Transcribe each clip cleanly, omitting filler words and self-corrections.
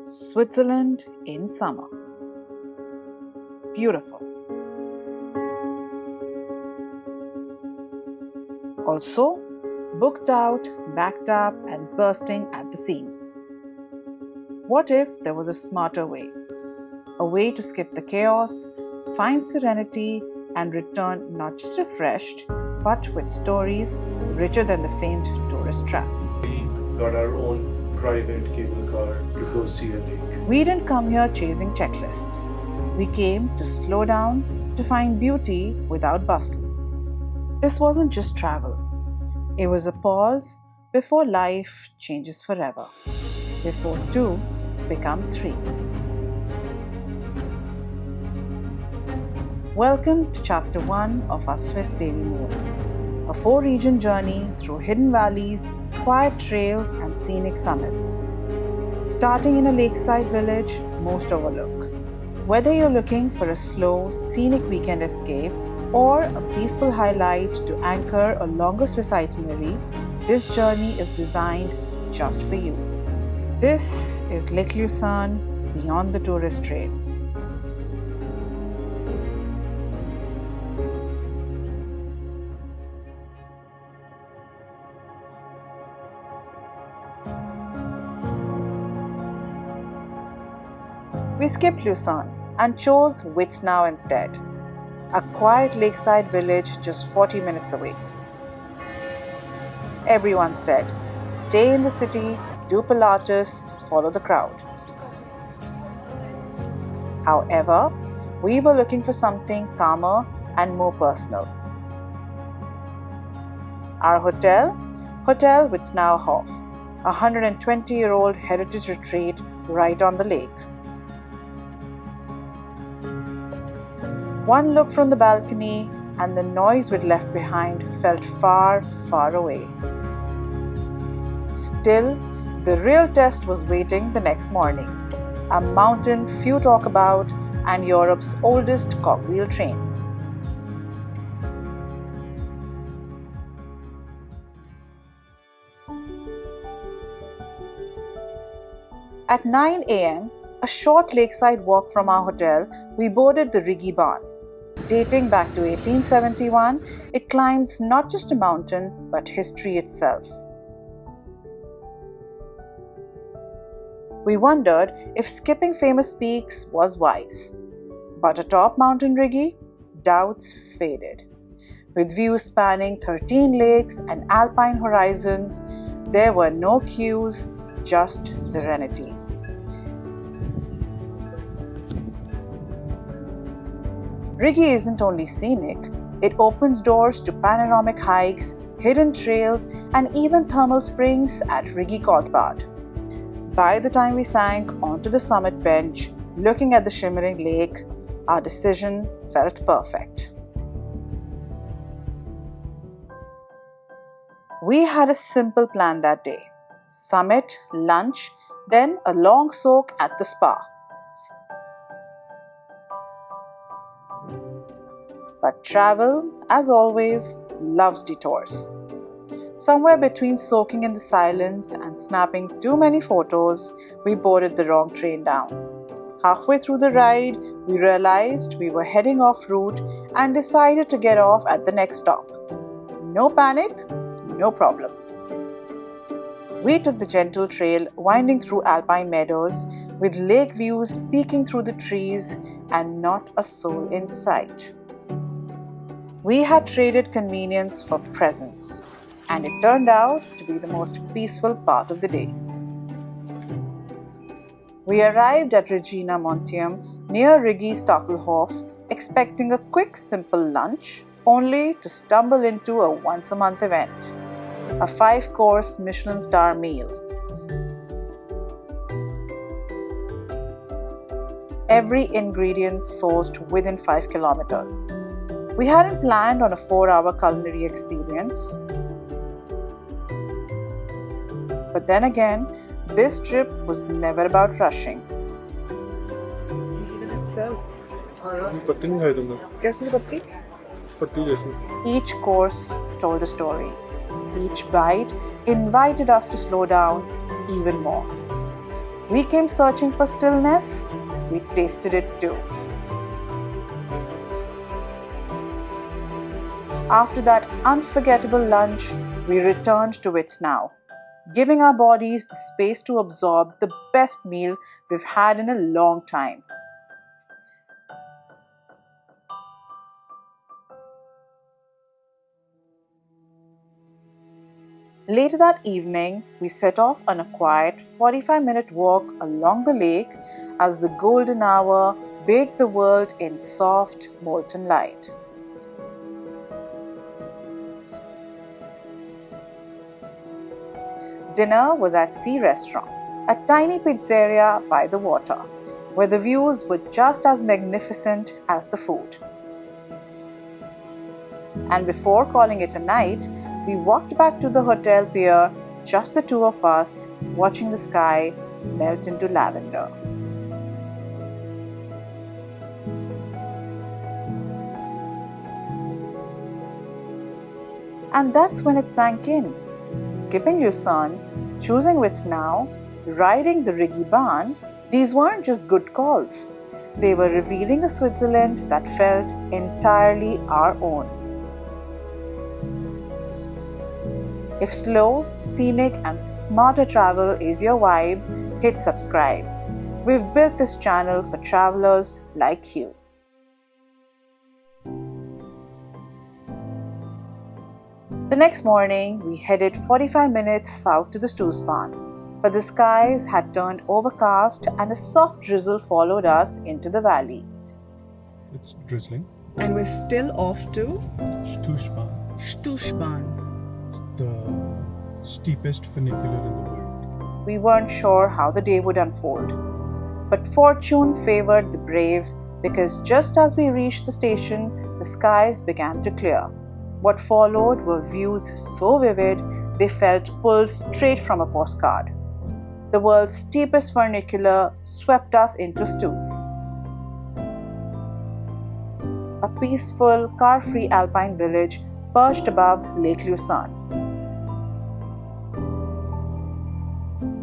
Switzerland in summer. Beautiful. Also, booked out, backed up, and bursting at the seams. What if there was a smarter way? A way to skip the chaos, find serenity, and return not just refreshed, but with stories richer than the famed tourist traps. We got our own private cable car to go see a lake. We didn't come here chasing checklists. We came to slow down, to find beauty without bustle. This wasn't just travel. It was a pause before life changes forever, before two become three. Welcome to Chapter 1 of our Swiss Babymoon, a 4-region journey through hidden valleys, quiet trails, and scenic summits. Starting in a lakeside village most overlook. Whether you're looking for a slow, scenic weekend escape or a peaceful highlight to anchor a longer Swiss itinerary, this journey is designed just for you. This is Lake Lucerne, beyond the tourist trail. We skipped Lucerne and chose Vitznau instead, a quiet lakeside village just 40 minutes away. Everyone said, stay in the city, do Pilates, follow the crowd. However, we were looking for something calmer and more personal. Our hotel Vitznau Hof, a 120-year-old heritage retreat right on the lake. One look from the balcony and the noise we'd left behind felt far, far away. Still, the real test was waiting the next morning. A mountain few talk about and Europe's oldest cogwheel train. At 9 a.m., a short lakeside walk from our hotel, we boarded the Rigi Bahn. Dating back to 1871, it climbs not just a mountain, but history itself. We wondered if skipping famous peaks was wise. But atop Mountain Rigi, doubts faded. With views spanning 13 lakes and alpine horizons, there were no queues, just serenity. Rigi isn't only scenic, it opens doors to panoramic hikes, hidden trails, and even thermal springs at Rigi Bad. By the time we sank onto the summit bench, looking at the shimmering lake, our decision felt perfect. We had a simple plan that day: summit, lunch, then a long soak at the spa. But travel, as always, loves detours. Somewhere between soaking in the silence and snapping too many photos, we boarded the wrong train down. Halfway through the ride, we realized we were heading off route and decided to get off at the next stop. No panic, no problem. We took the gentle trail winding through alpine meadows with lake views peeking through the trees and not a soul in sight. We had traded convenience for presence, and it turned out to be the most peaceful part of the day. We arrived at Regina, Montium, near Rigi Stoppelhof, expecting a quick, simple lunch, only to stumble into a once-a-month event, a 5-course Michelin-star meal. Every ingredient sourced within 5 kilometers. We hadn't planned on a 4-hour culinary experience. But then again, this trip was never about rushing. Each course told a story. Each bite invited us to slow down even more. We came searching for stillness. We tasted it too. After that unforgettable lunch, we returned to Vitznau, giving our bodies the space to absorb the best meal we've had in a long time. Later that evening, we set off on a quiet 45-minute walk along the lake as the golden hour bathed the world in soft, molten light. Dinner was at Sea Restaurant, a tiny pizzeria by the water, where the views were just as magnificent as the food. And before calling it a night, we walked back to the hotel pier, just the two of us, watching the sky melt into lavender. And that's when it sank in. Skipping Lucerne, choosing Vitznau, riding the Rigi Bahn, these weren't just good calls. They were revealing a Switzerland that felt entirely our own. If slow, scenic and smarter travel is your vibe, hit subscribe. We've built this channel for travelers like you. The next morning, we headed 45 minutes south to the Stoosbahn, but the skies had turned overcast and a soft drizzle followed us into the valley. It's drizzling. And we're still off to Stoosbahn. Stoosbahn. It's the steepest funicular in the world. We weren't sure how the day would unfold, but fortune favored the brave because just as we reached the station, the skies began to clear. What followed were views so vivid they felt pulled straight from a postcard. The world's steepest funicular swept us into Stoos, a peaceful, car-free alpine village perched above Lake Lucerne.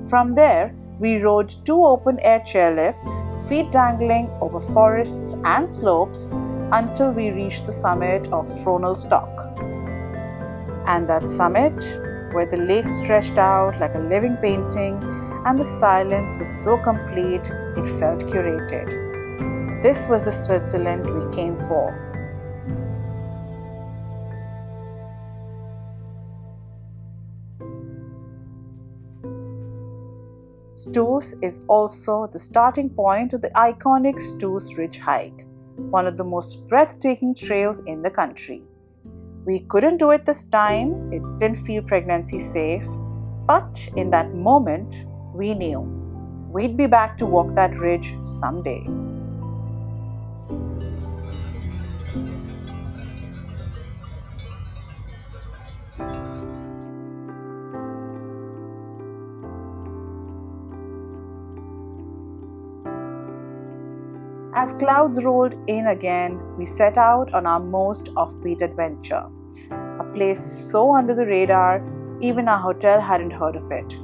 From there, we rode 2 open-air chairlifts, feet dangling over forests and slopes until we reached the summit of Fronalpstock. And that summit, where the lake stretched out like a living painting and the silence was so complete it felt curated. This was the Switzerland we came for. Stoos is also the starting point of the iconic Stoos Ridge hike, one of the most breathtaking trails in the country. We couldn't do it this time, it didn't feel pregnancy safe, but in that moment, we knew we'd be back to walk that ridge someday. As clouds rolled in again, we set out on our most offbeat adventure. A place so under the radar, even our hotel hadn't heard of it.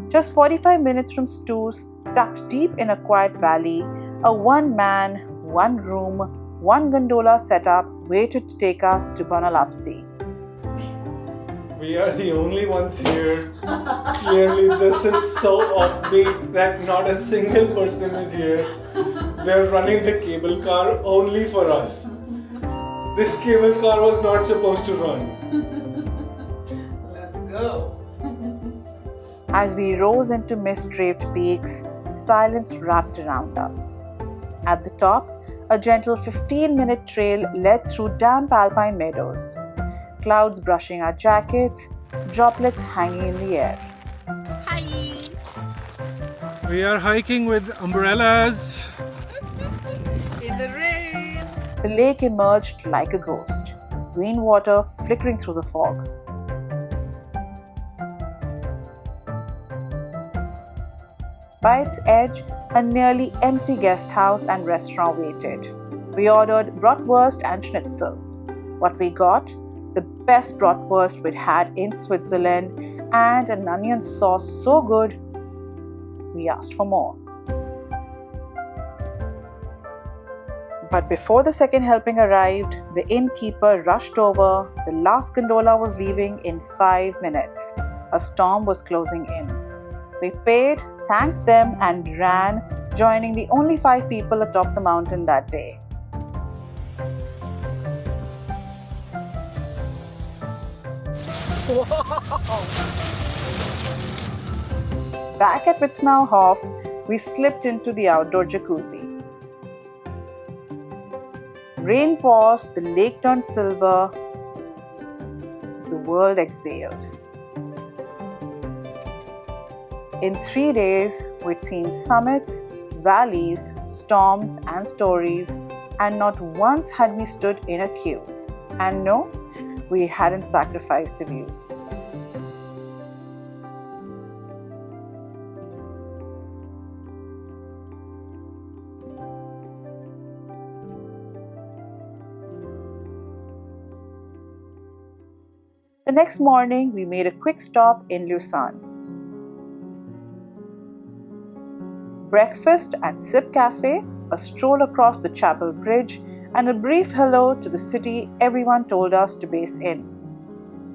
Just 45 minutes from Stoos, tucked deep in a quiet valley, a one-man, one-room, one-gondola setup waited to take us to Bannalpsee. We are the only ones here. Clearly, this is so offbeat that not a single person is here. They're running the cable car only for us. This cable car was not supposed to run. Let's go. As we rose into mist-draped peaks, silence wrapped around us. At the top, a gentle 15-minute trail led through damp alpine meadows. Clouds brushing our jackets, droplets hanging in the air. Hi. We are hiking with umbrellas. In the rain. The lake emerged like a ghost, green water flickering through the fog. By its edge, a nearly empty guest house and restaurant waited. We ordered bratwurst and schnitzel. What we got? The best bratwurst we'd had in Switzerland and an onion sauce so good we we asked for more. But before the second helping arrived, the innkeeper rushed over. The last gondola was leaving in 5 minutes. A storm was closing in. We paid, thanked them, and ran, joining the only 5 people atop the mountain that day. Back at Vitznau Hof, we slipped into the outdoor jacuzzi. Rain paused, the lake turned silver, the world exhaled. In 3 days, we'd seen summits, valleys, storms, and stories, and not once had we stood in a queue. And no, we hadn't sacrificed the views. The next morning, we made a quick stop in Lucerne. Breakfast at Sip Cafe, a stroll across the chapel bridge, and a brief hello to the city everyone told us to base in.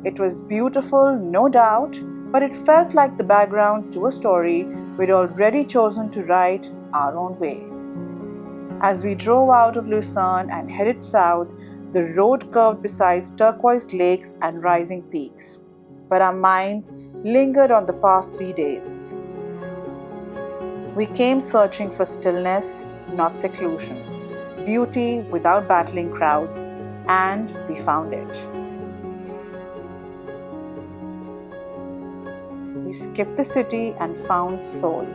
It was beautiful, no doubt, but it felt like the background to a story we'd already chosen to write our own way. As we drove out of Lucerne and headed south, the road curved beside turquoise lakes and rising peaks, but our minds lingered on the past 3 days. We came searching for stillness, not seclusion, beauty without battling crowds, and we found it. We skipped the city and found soul.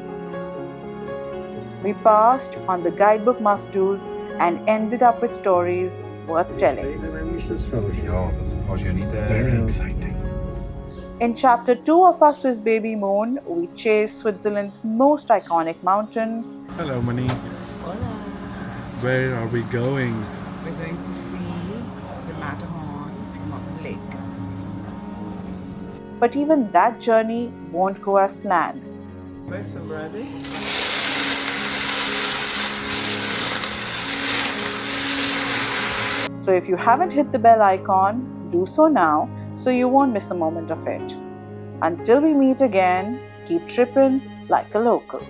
We passed on the guidebook must-dos and ended up with stories worth telling. Very exciting. In chapter 2 of our Swiss Babymoon, we chased Switzerland's most iconic mountain. Hello, Mani. Hola. Where are we going? We're going to see the Matterhorn from up the lake. But even that journey won't go as planned. Where's some brandy? So if you haven't hit the bell icon, do so now so you won't miss a moment of it. Until we meet again, keep tripping like a local.